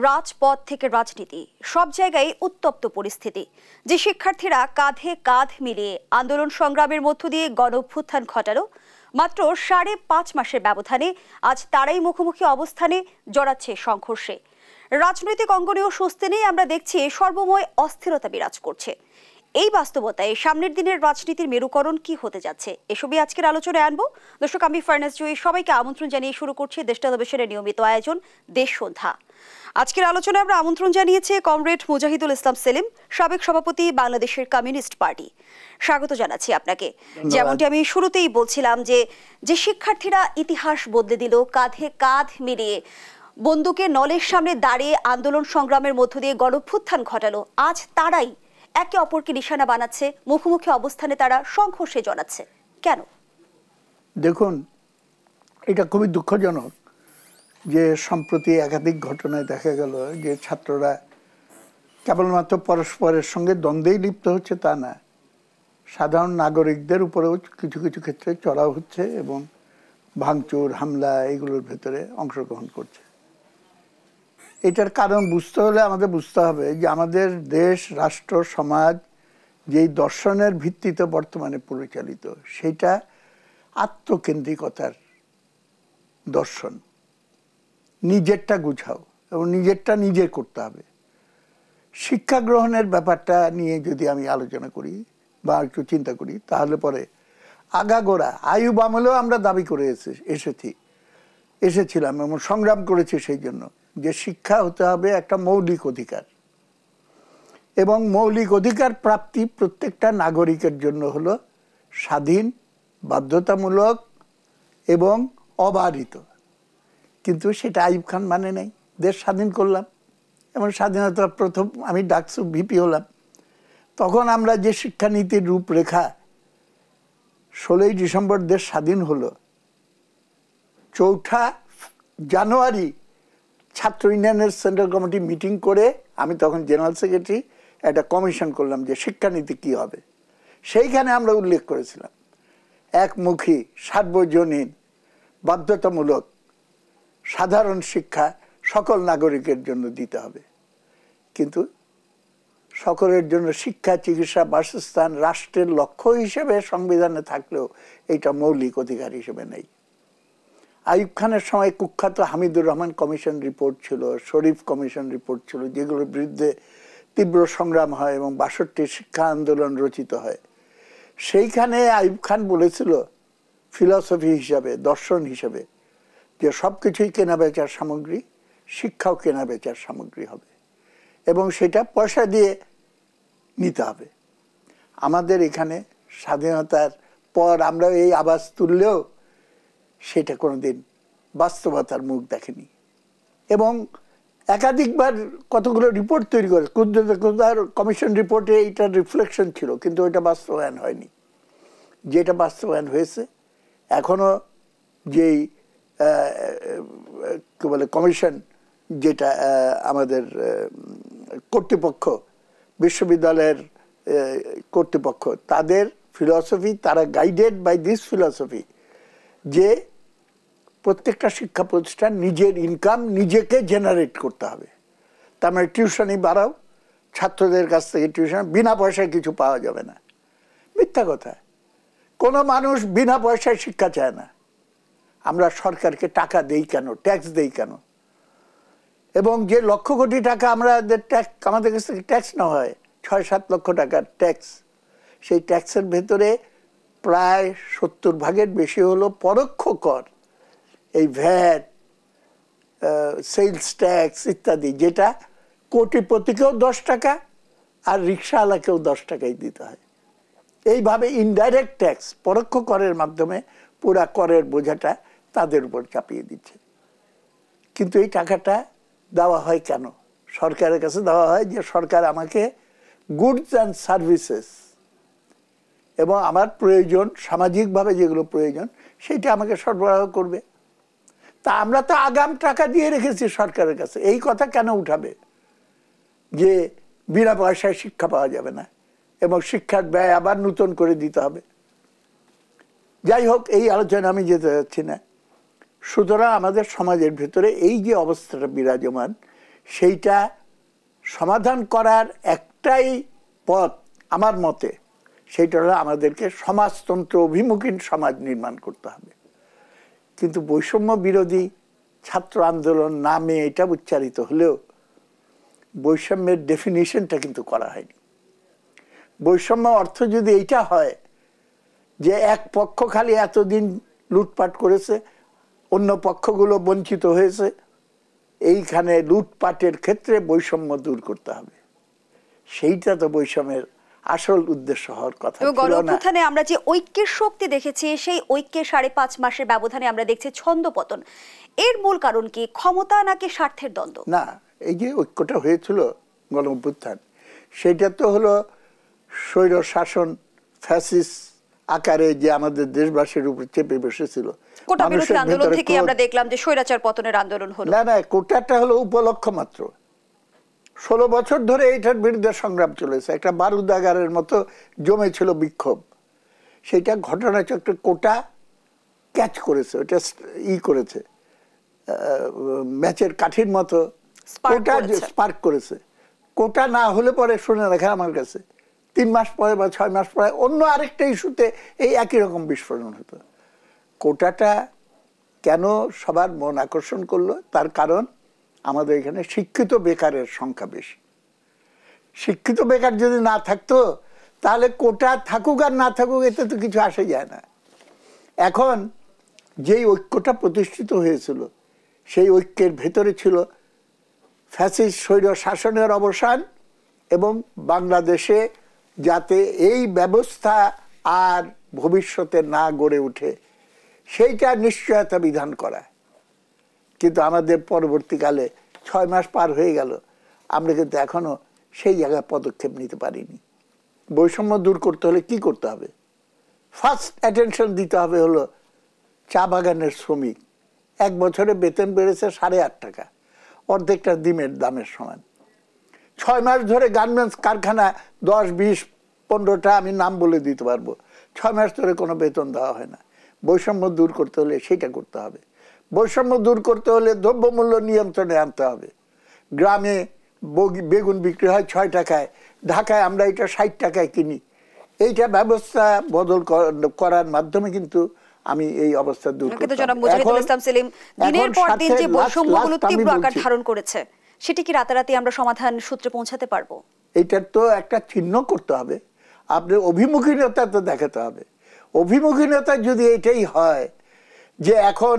রাজপথ থেকে রাজনীতি সব জায়গায় উত্তপ্ত পরিস্থিতি। যে শিক্ষার্থীরা কাঁধে কাঁধ মিলিয়ে আন্দোলন সংগ্রামের মধ্য দিয়ে গণঅভ্যুত্থান ঘটালো, মাত্র ৫.৫ মাসের ব্যবধানে আজ তারাই মুখোমুখি অবস্থানে জড়াচ্ছে সংঘর্ষে। রাজনৈতিক অঙ্গনেও স্বস্তি নেই, আমরা দেখছি সর্বময় অস্থিরতা বিরাজ করছে। এই বাস্তবতায় সামনের দিনের রাজনীতির মেরুকরণ কি হতে যাচ্ছে, এসবই আজকের আলোচনায় আনবো। দর্শক, আমি ফারনাজ জয়ী, সবাইকে আমন্ত্রণ জানিয়ে শুরু করছি দেশ টেলিভিশনের নিয়মিত আয়োজন দেশ সন্ধ্যা। আজকের আলোচনায় আমরা আমন্ত্রণ জানিয়েছি কমরেড মুজাহিদুল ইসলাম সেলিম, সাবেক সভাপতি বাংলাদেশের কমিউনিস্ট পার্টি। স্বাগত জানাচ্ছি আপনাকে। যেমনটি আমি শুরুতেই বলছিলাম যে শিক্ষার্থীরা ইতিহাস বদলে দিল, কাঁধে কাঁধ মিলিয়ে বন্দুকের নলের সামনে দাঁড়িয়ে আন্দোলন সংগ্রামের মধ্য দিয়ে গণঅভ্যুত্থান ঘটালো, আজ তারাই একে অপরকে নিশানা বানাচ্ছে, মুখোমুখি অবস্থানে তারা সংঘর্ষে জড়াচ্ছে। কেন? দেখুন, এটা খুবই দুঃখজনক যে সম্প্রতি একাধিক ঘটনায় দেখা গেল যে ছাত্ররা কেবলমাত্র পরস্পরের সঙ্গে দ্বন্দ্বেই লিপ্ত হচ্ছে তা না, সাধারণ নাগরিকদের উপরেও কিছু কিছু ক্ষেত্রে চড়াও হচ্ছে এবং ভাঙচুর, হামলা এগুলোর ভেতরে অংশগ্রহণ করছে। এটার কারণ বুঝতে হলে আমাদের বুঝতে হবে যে আমাদের দেশ, রাষ্ট্র, সমাজ যেই দর্শনের ভিত্তিতে বর্তমানে পরিচালিত, সেটা আত্মকেন্দ্রিকতার দর্শন। নিজেরটা গুছাও এবং নিজেরটা নিজে করতে হবে। শিক্ষা গ্রহণের ব্যাপারটা নিয়ে যদি আমি আলোচনা করি বা একটু চিন্তা করি, তাহলে পরে আগাগোড়া আইয়ুব আমলেও আমরা দাবি করে এসেছিলাম এবং সংগ্রাম করেছি সেই জন্য যে শিক্ষা হতে হবে একটা মৌলিক অধিকার, এবং মৌলিক অধিকার প্রাপ্তি প্রত্যেকটা নাগরিকের জন্য হলো স্বাধীন, বাধ্যতামূলক এবং অবারিত। কিন্তু সেটা আইয়ুব খান মানে নাই। দেশ স্বাধীন করলাম এবং স্বাধীনতা প্রথম আমি ডাকসু ভিপি হলাম, তখন আমরা যে শিক্ষানীতির রূপরেখা, 16ই ডিসেম্বর দেশ স্বাধীন হলো, 4 জানুয়ারি ছাত্র ইউনিয়নের সেন্ট্রাল কমিটি মিটিং করে আমি তখন জেনারেল সেক্রেটারি, একটা কমিশন করলাম যে শিক্ষানীতি কি হবে। সেইখানে আমরা উল্লেখ করেছিলাম একমুখী, সার্বজনীন, বাধ্যতামূলক সাধারণ শিক্ষা সকল নাগরিকের জন্য দিতে হবে। কিন্তু সকলের জন্য শিক্ষা, চিকিৎসা, বাসস্থান রাষ্ট্রের লক্ষ্য হিসেবে সংবিধানে থাকলেও এটা মৌলিক অধিকার হিসেবে নেই। আইয়ুব খানের সময় কুখ্যাত হামিদুর রহমান কমিশন রিপোর্ট ছিল, শরীফ কমিশন রিপোর্ট ছিল, যেগুলোর বিরুদ্ধে তীব্র সংগ্রাম হয় এবং 62 শিক্ষা আন্দোলন রচিত হয়। সেইখানে আইয়ুব খান বলেছিল ফিলসফি হিসাবে, দর্শন হিসাবে, যে সব কিছুই কেনা বেচার সামগ্রী, শিক্ষাও কেনা বেচার সামগ্রী হবে এবং সেটা পয়সা দিয়ে নিতে হবে। আমাদের এখানে স্বাধীনতার পর আমরা এই আওয়াজ তুললেও সেটা কোনোদিন বাস্তবতার মুখ দেখেনি এবং একাধিকবার কতগুলো রিপোর্ট তৈরি করে কুদ্দার কমিশন রিপোর্টে এইটার রিফ্লেকশন ছিল, কিন্তু ওইটা বাস্তবায়ন হয়নি। যেটা বাস্তবায়ন হয়েছে, এখনো যেই কি বলে কমিশন, যেটা আমাদের কর্তৃপক্ষ, বিশ্ববিদ্যালয়ের কর্তৃপক্ষ, তাদের ফিলসফি, তারা গাইডেড বাই দিস ফিলসফি যে প্রত্যেকটা শিক্ষা প্রতিষ্ঠান নিজের ইনকাম নিজেকে জেনারেট করতে হবে। তার মানে টিউশনই বাড়াও, ছাত্রদের কাছ থেকে টিউশন, বিনা পয়সায় কিছু পাওয়া যাবে না। মিথ্যা কথা। কোনো মানুষ বিনা পয়সায় শিক্ষা চায় না। আমরা সরকারকে টাকা দেই কেন, ট্যাক্স দেই কেন? এবং যে লক্ষ কোটি টাকা আমাদের কাছ থেকে ট্যাক্স নেওয়া হয়, 6-7 লক্ষ টাকার ট্যাক্স, সেই ট্যাক্সের ভেতরে প্রায় 70% বেশি হলো পরোক্ষ কর, এই ভ্যাট, সেলস ট্যাক্স ইত্যাদি, যেটা কোটিপতিকেও 10 টাকা আর রিক্সাওয়ালাকেও 10 টাকাই দিতে হয়। এইভাবে ইনডাইরেক্ট ট্যাক্স, পরোক্ষ করের মাধ্যমে পুরা করের বোঝাটা তাদের উপর চাপিয়ে দিচ্ছে। কিন্তু এই টাকাটা দেওয়া হয় কেন? সরকারের কাছে দেওয়া হয় যে সরকার আমাকে গুডস অ্যান্ড সার্ভিসেস এবং আমার প্রয়োজন, সামাজিকভাবে যেগুলো প্রয়োজন, সেইটা আমাকে সরবরাহ করবে। তা আমরা তো আগাম টাকা দিয়ে রেখেছি সরকারের কাছে, এই কথা কেন উঠাবে যে বিনা পয়সায় শিক্ষা পাওয়া যাবে না এবং শিক্ষার ব্যয় আবার নতুন করে দিতে হবে? যাই হোক, এই আলোচনা আমি যেতে যাচ্ছি না। সুতরাং আমাদের সমাজের ভেতরে এই যে অবস্থাটা বিরাজমান, সেইটা সমাধান করার একটাই পথ আমার মতে, সেইটা হলো আমাদেরকে সমাজতন্ত্র অভিমুখী সমাজ নির্মাণ করতে হবে। কিন্তু বৈষম্য বিরোধী ছাত্র আন্দোলন নামে এটা উচ্চারিত হলেও বৈষম্যের ডেফিনিশনটা কিন্তু করা হয়নি। বৈষম্য অর্থ যদি এইটা হয় যে এক পক্ষ খালি এতদিন লুটপাট করেছে, অন্য পক্ষগুলো বঞ্চিত হয়েছে, এইখানে লুটপাটের ক্ষেত্রে বৈষম্য দূর করতে হবে, সেইটা তো বৈষম্যের আসল উদ্দেশ্য হওয়ার কথা ছিল না। গণঅভ্যুত্থানে আমরা যে ঐক্যের শক্তি দেখেছি, সেই ঐক্যের 5.5 মাসের ব্যবধানে আমরা দেখছি ছন্দপতন। এর মূল কারণ কি? ক্ষমতা নাকি স্বার্থের দ্বন্দ্ব? না, এই যে ঐক্যটা হয়েছিল গণঅভ্যুত্থান, সেটা তো হলো স্বৈর শাসন ফ্যাসিস্ট আকারে যে আমাদের দেশবাসীর উপর চেপে বসেছিল। কোটা বিরোধী আন্দোলন থেকে আমরা দেখলাম যে স্বৈরাচার পতনের আন্দোলন হলো। না, কোটাটা হলো উপলক্ষ মাত্র। 16 বছর ধরে এইটার বিরুদ্ধে সংগ্রাম চলেছে, একটা বারুদাগারের মতো জমেছিল বিক্ষোভ। সেটা ঘটনাচক্রে কোটা ক্যাচ করেছে, ওটা করেছে, ম্যাচের কাঠির মতো কোটা স্পার্ক করেছে। কোটা না হলে পরে শুনে রাখেন আমার কাছে 3 মাস পরে বা 6 মাস পরে অন্য আরেকটা ইস্যুতে এই একই রকম বিস্ফোরণ হতো। কোটাটা কেন সবার মন আকর্ষণ করলো? তার কারণ আমাদের এখানে শিক্ষিত বেকারের সংখ্যা বেশি। শিক্ষিত বেকার যদি না থাকতো তাহলে কোটা থাকুক আর না থাকুক এতে তো কিছু আসে যায় না। এখন যেই ঐক্যটা প্রতিষ্ঠিত হয়েছিল, সেই ঐক্যের ভেতরে ছিল ফ্যাসিস্ট স্বৈর শাসনের অবসান এবং বাংলাদেশে যাতে এই ব্যবস্থা আর ভবিষ্যতে না গড়ে ওঠে সেইটা নিশ্চয়তা বিধান করা। কিন্তু আমাদের পরবর্তীকালে 6 মাস পার হয়ে গেল, আমরা কিন্তু এখনো সেই জায়গায় পদক্ষেপ নিতে পারিনি। বৈষম্য দূর করতে হলে কি করতে হবে? ফার্স্ট অ্যাটেনশন দিতে হবে হলো চা বাগানের শ্রমিক, 1 বছরে বেতন বেড়েছে 8.5 টাকা, অর্ধেকটা ডিমের দামের সমান। 6 মাস ধরে গার্মেন্টস কারখানা 10, 20, 15টা আমি নাম বলে দিতে পারবো, 6 মাস ধরে কোনো বেতন দেওয়া হয় না। বৈষম্য দূর করতে হলে সেইটা করতে হবে। বৈষম্য দূর করতে হলে দ্রব্যমূল্য নিয়ন্ত্রণে আনতে হবে। গ্রামে বেগুন বিক্রি হয় 6 টাকায়, ঢাকায় আমরা এটা 60 টাকায় কিনি। এইটা ব্যবস্থা বদল করার মাধ্যমে কিন্তু আমি এই অবস্থা দূর করতে কিন্তু জনাব মুজাহিদুল ইসলাম সেলিম, দিনের পর দিন যে বৈষম্যগুলো তীব্র আকার ধারণ করেছে, সেটি কি রাতারাতি আমরা সমাধান সূত্রে পৌঁছাতে পারবো? এইটার তো একটা চিহ্ন করতে হবে, আপনার অভিমুখীনতা তো দেখাতে হবে। অভিমুখীনতা যদি এটাই হয় যে এখন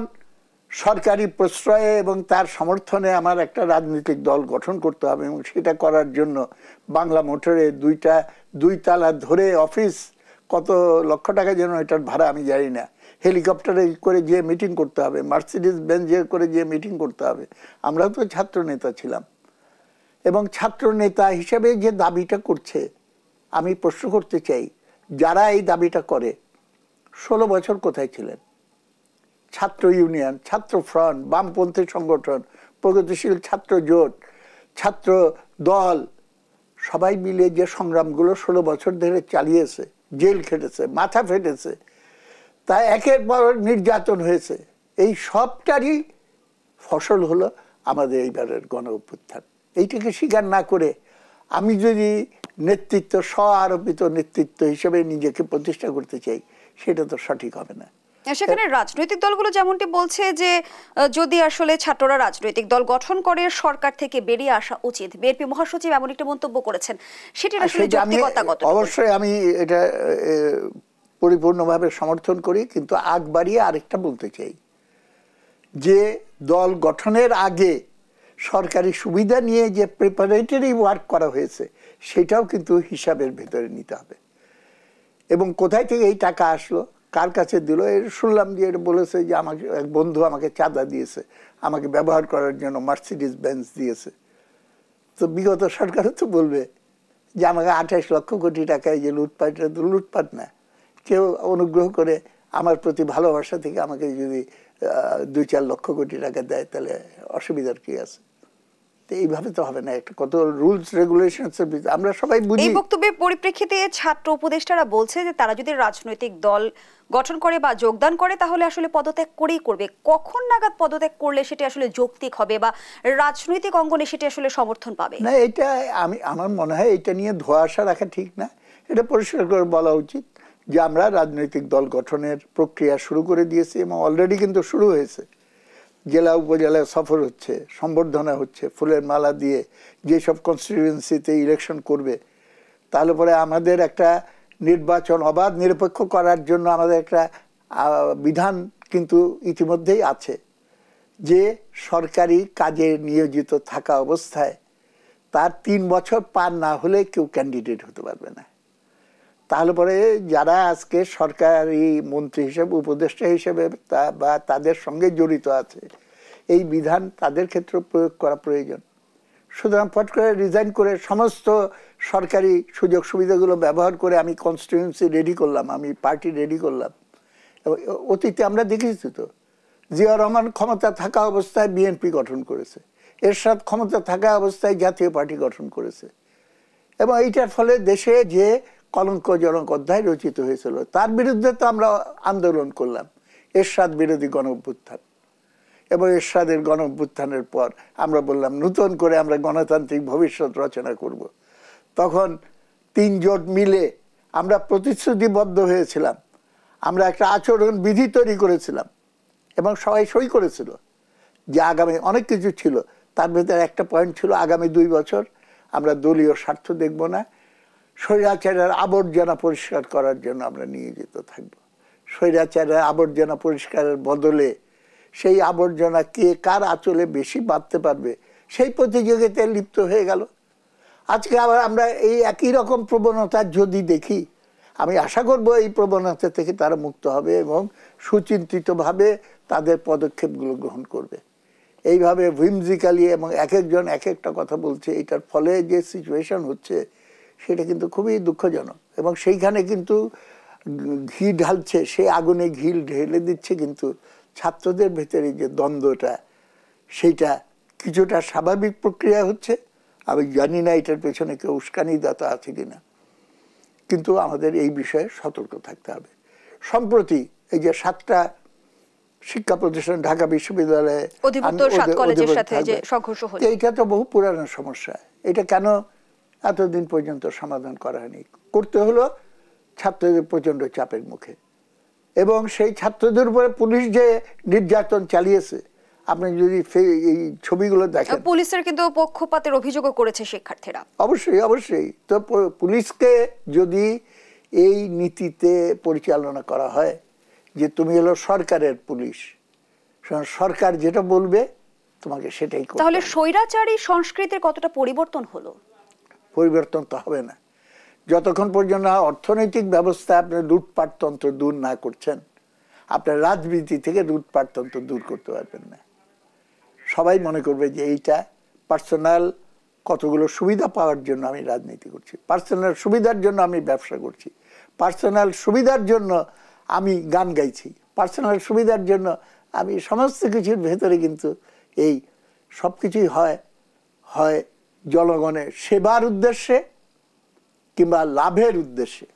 সরকারি প্রশ্রয়ে এবং তার সমর্থনে আমার একটা রাজনৈতিক দল গঠন করতে হবে, এবং সেটা করার জন্য বাংলা মোটরে 2 তালা ধরে অফিস, কত লক্ষ টাকা যেন এটার ভাড়া আমি জানি না, হেলিকপ্টারে করে গিয়ে মিটিং করতে হবে, মার্সিডিজ বেঞ্জে করে গিয়ে মিটিং করতে হবে। আমরা তো ছাত্র নেতা ছিলাম, এবং ছাত্র নেতা হিসেবে যে দাবিটা করছে, আমি প্রশ্ন করতে চাই, যারা এই দাবিটা করে 16 বছর কোথায় ছিলেন? ছাত্র ইউনিয়ন, ছাত্র ফ্রন্ট, বামপন্থী সংগঠন, প্রগতিশীল ছাত্র জোট, ছাত্র দল, সবাই মিলে যে সংগ্রামগুলো 16 বছর ধরে চালিয়েছে, জেল খেটেছে, মাথা ফেটেছে, তা একের পর নির্যাতন হয়েছে, এই সবটারই ফসল হলো আমাদের এইবারের গণ অভ্যুত্থান। এইটাকে স্বীকার না করে আমি যদি নেতৃত্ব, স্ব আরোপিত নেতৃত্ব হিসেবে নিজেকে প্রতিষ্ঠা করতে চাই, সেটা তো সঠিক হবে না। সেখানে রাজনৈতিক দলগুলো যেমনটি বলছে যে যদি আসলে ছাত্ররা রাজনৈতিক দল গঠন করে সরকার থেকে বেরিয়ে আসা উচিত, বিএনপি মহাসচিব এমন একটা মন্তব্য করেছেন, সেটি আসলে যৌক্তিকতা কত? অবশ্যই আমি এটা পরিপূর্ণভাবে সমর্থন করি, কিন্তু আগ বাড়িয়ে আরেকটা বলতে চাই যে দল গঠনের আগে সরকারি সুবিধা নিয়ে যে প্রিপারেটরি ওয়ার্ক করা হয়েছে, সেটাও কিন্তু হিসাবের ভেতরে নিতে হবে। এবং কোথায় থেকে এই টাকা আসলো, কার কাছে দিল, শুনলাম যে এটা বলেছে যে আমাকে এক বন্ধু আমাকে চাঁদা দিয়েছে, আমাকে ব্যবহার করার জন্য মার্সিডিজ বেঞ্জ দিয়েছে। তো বিগত সরকারও তো বলবে যে আমাকে 28 লক্ষ কোটি টাকায় যে লুটপাট, এটা তো লুটপাট না। কেউ অনুগ্রহ করে আমার প্রতি ভালোবাসা থেকে আমাকে যদি 2-4 লক্ষ কোটি টাকা দেয়, তাহলে অসুবিধার কি আছে? এইভাবে তো হবে না, একটা কত রুলস রেগুলেশনস আমরা সবাই বুঝি। এই বক্তব্যের পরিপ্রেক্ষিতে ছাত্র উপদেষ্টারা বলছে যে তারা যদি রাজনৈতিক দল গঠন করে বা যোগদান করে তাহলে আসলে পদত্যাগ করেই করবে। কখন নাগাদ পদত্যাগ করলে সেটা আসলে যৌক্তিক হবে বা রাজনৈতিক অঙ্গনে সেটা আসলে সমর্থন পাবে? না, এটা আমার মনে হয় এটা নিয়ে ধোঁয়াশা রাখা ঠিক না। এটা পরিষ্কার করে বলা উচিত যে আমরা রাজনৈতিক দল গঠনের প্রক্রিয়া শুরু করে দিয়েছি এবং অলরেডি কিন্তু শুরু হয়েছে। জেলা উপজেলায় সফর হচ্ছে, সম্বর্ধনা হচ্ছে, ফুলের মালা দিয়ে যেসব কনস্টিটিউয়েন্সিতে ইলেকশন করবে, তাহলে পরে আমাদের একটা নির্বাচন অবাধ নিরপেক্ষ করার জন্য আমাদের একটা বিধান কিন্তু ইতিমধ্যেই আছে যে সরকারি কাজে নিয়োজিত থাকা অবস্থায় তার 3 বছর পার না হলে কেউ ক্যান্ডিডেট হতে পারবে না। তাহলে পরে যারা আজকে সরকারি মন্ত্রী হিসেবে, উপদেষ্টা হিসেবে বা তাদের সঙ্গে জড়িত আছে, এই বিধান তাদের ক্ষেত্রে প্রয়োগ করা প্রয়োজন। সুতরাং পট করে রিজাইন করে সমস্ত সরকারি সুযোগ সুবিধাগুলো ব্যবহার করে আমি কনস্টিটিউয়েন্সি রেডি করলাম, আমি পার্টি রেডি করলাম। অতীতে আমরা দেখেছি তো, জিয়া রহমান ক্ষমতা থাকা অবস্থায় বিএনপি গঠন করেছে, এরশাদ ক্ষমতা থাকা অবস্থায় জাতীয় পার্টি গঠন করেছে, এবং এইটার ফলে দেশে যে কলঙ্কজনক অধ্যায় রচিত হয়েছিল তার বিরুদ্ধে তো আমরা আন্দোলন করলাম, এরশাদ বিরোধী গণ অভ্যুত্থান। এবং এরশাদের গণ অভ্যুত্থানের পর আমরা বললাম নতুন করে আমরা গণতান্ত্রিক ভবিষ্যৎ রচনা করব। তখন 3 জোট মিলে আমরা প্রতিশ্রুতিবদ্ধ হয়েছিলাম, আমরা একটা আচরণ বিধি তৈরি করেছিলাম এবং সবাই সই করেছিল যে আগামী অনেক কিছু ছিল, তার ভেতরে একটা পয়েন্ট ছিল আগামী 2 বছর আমরা দলীয় স্বার্থ দেখব না, স্বৈরাচারের আবর্জনা পরিষ্কার করার জন্য আমরা নিয়োজিত থাকব। স্বৈরাচারের আবর্জনা পরিষ্কারের বদলে সেই আবর্জনা কে কার আঁচলে বেশি বাঁধতে পারবে সেই প্রতিযোগিতায় লিপ্ত হয়ে গেল। আজকে আবার আমরা এই একই রকম প্রবণতা যদি দেখি, আমি আশা করব এই প্রবণতা থেকে তারা মুক্ত হবে এবং সুচিন্তিতভাবে তাদের পদক্ষেপগুলো গ্রহণ করবে। এইভাবে হুইমজিক্যালি এবং এক একজন এক একটা কথা বলছে, এটার ফলে যে সিচুয়েশন হচ্ছে সেটা কিন্তু খুবই দুঃখজনক। এবং সেইখানে কিন্তু ঘি ঢালছে, সেই আগুনে ঘি ঢেলে দিচ্ছে কিন্তু ছাত্রদের ভেতরে যে দ্বন্দ্বটা, সেইটা কিছুটা স্বাভাবিক প্রক্রিয়া হচ্ছে। আমি জানি না এটার পেছনে কেউ উস্কানিদাতা আছে কিনা, কিন্তু আমাদের এই বিষয়ে সতর্ক থাকতে হবে। সম্প্রতি এই যে 7টা শিক্ষা প্রতিষ্ঠান ঢাকা বিশ্ববিদ্যালয়ে এইটা তো বহু পুরানো সমস্যা, এটা কেন এতদিন পর্যন্ত সমাধান করা হয়নি? করতে হলো ছাত্রদের প্রচন্ড চাপের মুখে, এবং সেই ছাত্রদের উপরে পুলিশ যে নির্যাতন চালিয়েছে, আপনি যদি এই ছবিগুলো দেখেন, পুলিশের কিন্তু পক্ষপাতের অভিযোগও করেছে শিক্ষার্থীরা। অবশ্যই অবশ্যই। তো পুলিশকে যদি এই নীতিতে পরিচালনা করা হয় যে তুমি হলো সরকারের পুলিশ, সরকার যেটা বলবে তোমাকে সেটাই করতে হবে, তাহলে স্বৈরাচারী সংস্কৃতির কতটা পরিবর্তন হলো? পরিবর্তন তো হবে না যতক্ষণ পর্যন্ত অর্থনৈতিক ব্যবস্থা আপনি লুটপাটতন্ত্র দূর না করছেন। আপনার রাজনীতি থেকে লুটপাটতন্ত্র দূর করতে পারবেন না। সবাই মনে করবে যে এইটা পার্সোনাল কতগুলো সুবিধা পাওয়ার জন্য আমি রাজনীতি করছি, পার্সোনাল সুবিধার জন্য আমি ব্যবসা করছি, পার্সোনাল সুবিধার জন্য আমি গান গাইছি, পার্সোনাল সুবিধার জন্য আমি সমস্ত কিছুর ভেতরে কিন্তু এই সব কিছুই হয় জনগণের সেবার উদ্দেশ্যে কিংবা লাভের উদ্দেশ্যে।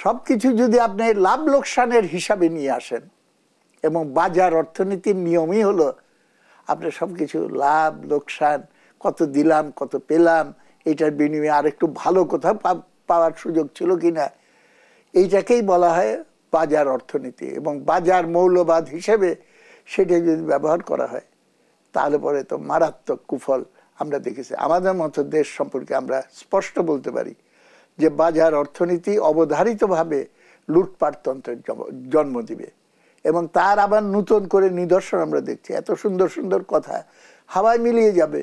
সব কিছু যদি আপনি লাভ লোকসানের হিসাবে নিয়ে আসেন, এবং বাজার অর্থনীতির নিয়মই হলো আপনি সব কিছু লাভ লোকসান, কত দিলাম কত পেলাম, এটার বিনিময়ে আরেকটু ভালো কোথাও পাওয়ার সুযোগ ছিল কিনা, এইটাকেই বলা হয় বাজার অর্থনীতি। এবং বাজার মৌলবাদ হিসেবে সেটা যদি ব্যবহার করা হয় তাহলে পরে তো মারাত্মক কুফল আমরা দেখেছি। আমাদের মতো দেশ সম্পর্কে আমরা স্পষ্ট বলতে পারি যে বাজার অর্থনীতি অবধারিতভাবে লুটপাটতন্ত্রের জন্ম দিবে, এবং তার আবার নতুন করে নিদর্শন আমরা দেখছি। এত সুন্দর সুন্দর কথা হাওয়ায় মিলিয়ে যাবে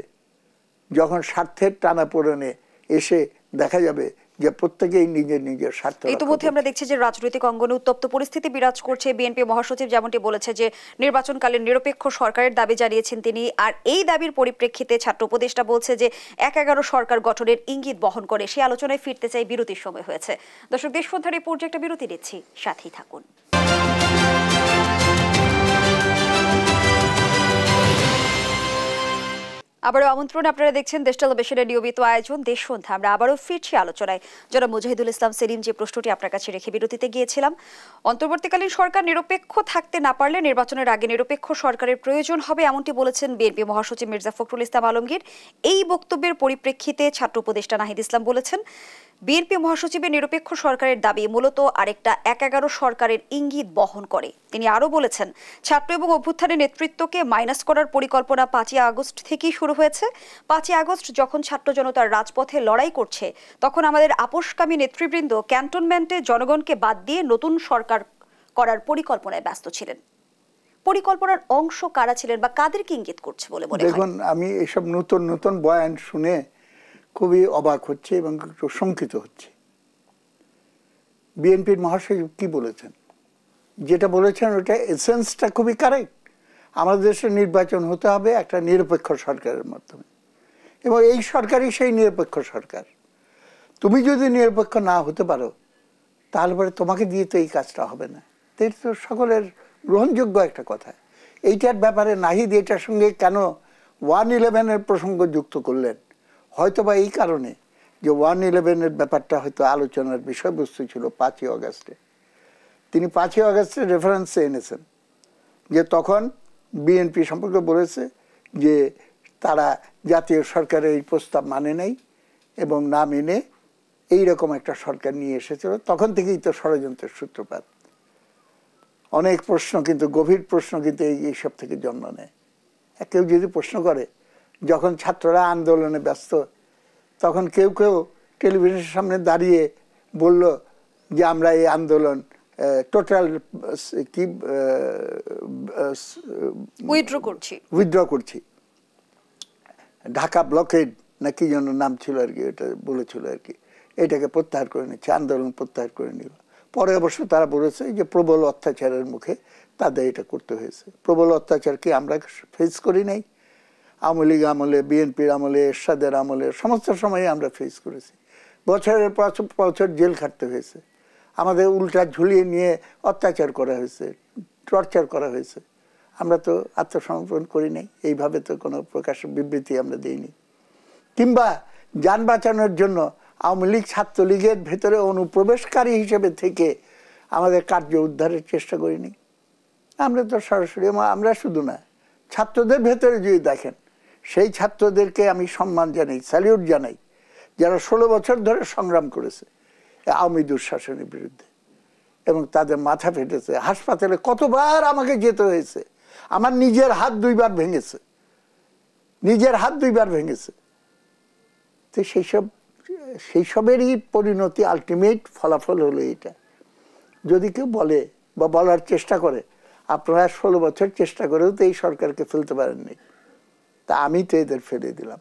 যখন স্বার্থের টানাপোড়েনে এসে দেখা যাবে যে প্রত্যেকেই নিজের নিজের স্বার্থ। ইতিমধ্যে আমরা দেখছি যে রাজনৈতিক অঙ্গনে উত্তপ্ত পরিস্থিতি বিরাজ করছে। বিএনপি মহাসচিব যেমনটি বলেছে যে নির্বাচনকালীন নিরপেক্ষ সরকারের দাবি জানিয়েছেন তিনি, আর এই দাবির পরিপ্রেক্ষিতে ছাত্র উপদেষ্টা বলছে যে ১/১১ সরকার গঠনের ইঙ্গিত বহন করে। সেই আলোচনায় ফিরতে চাই, বিরতির সময় হয়েছে। দর্শক, দেশপন্থার এই পর্যায়ে একটা বিরতি নিচ্ছি, সাথেই থাকুন। আবারও আমন্ত্রণ, আপনারা দেখছেন দেশ টেলিভিশনের নিয়মিত আয়োজন দেশ সন্ধ্যা। আমরা আবারও ফিরছি আলোচনায়। যারা মুজাহিদুল ইসলাম সেলিম, যে প্রশ্নটি আপনার কাছে রেখে বিরতিতে গিয়েছিলাম, অন্তর্বর্তীকালীন সরকার নিরপেক্ষ থাকতে না পারলে নির্বাচনের আগে নিরপেক্ষ সরকারের প্রয়োজন হবে, এমনটি বলেছেন বিএনপি মহাসচিব মির্জা ফখরুল ইসলাম আলমগীর। এই বক্তব্যের পরিপ্রেক্ষিতে ছাত্র উপদেষ্টা নাহিদ ইসলাম বলেছেন, বিএনপি মহাসচিবের নিরপেক্ষ সরকারের দাবি মূলত আরেকটা ১/১১ সরকারের ইঙ্গিত বহন করে। তিনি আরও বলেছেন, ছাত্র এবং অভ্যুত্থানের নেতৃত্বকে মাইনাস করার পরিকল্পনা ৫ই আগস্ট থেকেই শুরু হয়েছে। ৫ই আগস্ট যখন ছাত্র জনতার রাজপথে লড়াই করছে, তখন আমাদের আপোষকামী নেতৃবৃন্দ ক্যান্টনমেন্টে জনগণকে বাদ দিয়ে নতুন সরকার করার পরিকল্পনায় ব্যস্ত ছিলেন। পরিকল্পনার অংশ কারা ছিলেন বা কাদেরকে ইঙ্গিত করছে বলে মনে হয়? দেখুন, আমি এসব নতুন নতুন বয়ান শুনে খুবই অবাক হচ্ছে এবং একটু শঙ্কিত হচ্ছে। বিএনপির মহাসচিব কি বলেছেন, যেটা বলেছেন ওটা এসেন্সটা খুবই কারেক্ট। আমাদের দেশে নির্বাচন হতে হবে একটা নিরপেক্ষ সরকারের মাধ্যমে, এবং এই সরকারই সেই নিরপেক্ষ সরকার। তুমি যদি নিরপেক্ষ না হতে পারো, তাহলে পরে তোমাকে দিয়ে তো এই কাজটা হবে না। এটা তো সকলের গ্রহণযোগ্য একটা কথা। এইটার ব্যাপারে নাহিদ এটার সঙ্গে কেন 1/11-এর প্রসঙ্গ যুক্ত করলেন? হয়তো বা এই কারণে যে 1/11-এর ব্যাপারটা হয়তো আলোচনার বিষয়বস্তু ছিল 5ই আগস্টে। তিনি 5ই আগস্টের রেফারেন্সে এনেছেন যে তখন বিএনপি সম্পর্কে বলেছে যে তারা জাতীয় সরকারের এই প্রস্তাব মানে নাই এবং না মেনে এইরকম একটা সরকার নিয়ে এসেছিল। তখন থেকেই তো ষড়যন্ত্রের সূত্রপাত। অনেক প্রশ্ন, কিন্তু গভীর প্রশ্ন কিন্তু এইসব থেকে জন্ম নেয়। কেউ যদি প্রশ্ন করে, যখন ছাত্ররা আন্দোলনে ব্যস্ত, তখন কেউ কেউ টেলিভিশনের সামনে দাঁড়িয়ে বলল যে আমরা এই আন্দোলন টোটাল উইথড্র করছি, ঢাকা ব্লকেড না কি যেন নাম ছিল আর কি, এটা বলেছিল আর কি, এটাকে প্রত্যাহার করে নিচ্ছে, আন্দোলন প্রত্যাহার করে নিল। পরে অবশ্য তারা বলেছে যে প্রবল অত্যাচারের মুখে তাদের এটা করতে হয়েছে। প্রবল অত্যাচার কি আমরা ফেস করি নাই? আওয়ামী লীগ আমলে, বিএনপির আমলে, এরশাদের আমলে সমস্ত সময়ে আমরা ফেস করেছি। বছরের পর বছর জেল খাটতে হয়েছে, আমাদের উল্টা ঝুলিয়ে নিয়ে অত্যাচার করা হয়েছে, টর্চার করা হয়েছে। আমরা তো আত্মসমর্পণ করি নাই, এইভাবে তো কোনো প্রকাশ বিবৃতি আমরা দিইনি। কিংবা যান বাঁচানোর জন্য আওয়ামী লীগ ছাত্রলীগের ভেতরে অনুপ্রবেশকারী হিসেবে থেকে আমাদের কার্য উদ্ধারের চেষ্টা করিনি। আমরা তো সরাসরি, আমরা শুধু না, ছাত্রদের ভেতরে যদি দেখেন, সেই ছাত্রদেরকে আমি সম্মান জানাই, স্যালিউট জানাই, যারা 16 বছর ধরে সংগ্রাম করেছে আওয়ামী দুঃশাসনের বিরুদ্ধে এবং তাদের মাথা ফেটেছে। হাসপাতালে কতবার আমাকে যেতে হয়েছে, আমার নিজের হাত 2বার ভেঙেছে, নিজের হাত 2বার ভেঙেছে। তো সেই সবেরই পরিণতি, আলটিমেট ফলাফল হলো এটা। যদি কেউ বলে বা বলার চেষ্টা করে আপনারা 16 বছর চেষ্টা করেও তো এই সরকারকে ফেলতে পারেননি, তা আমি তো এদের ফেলে দিলাম,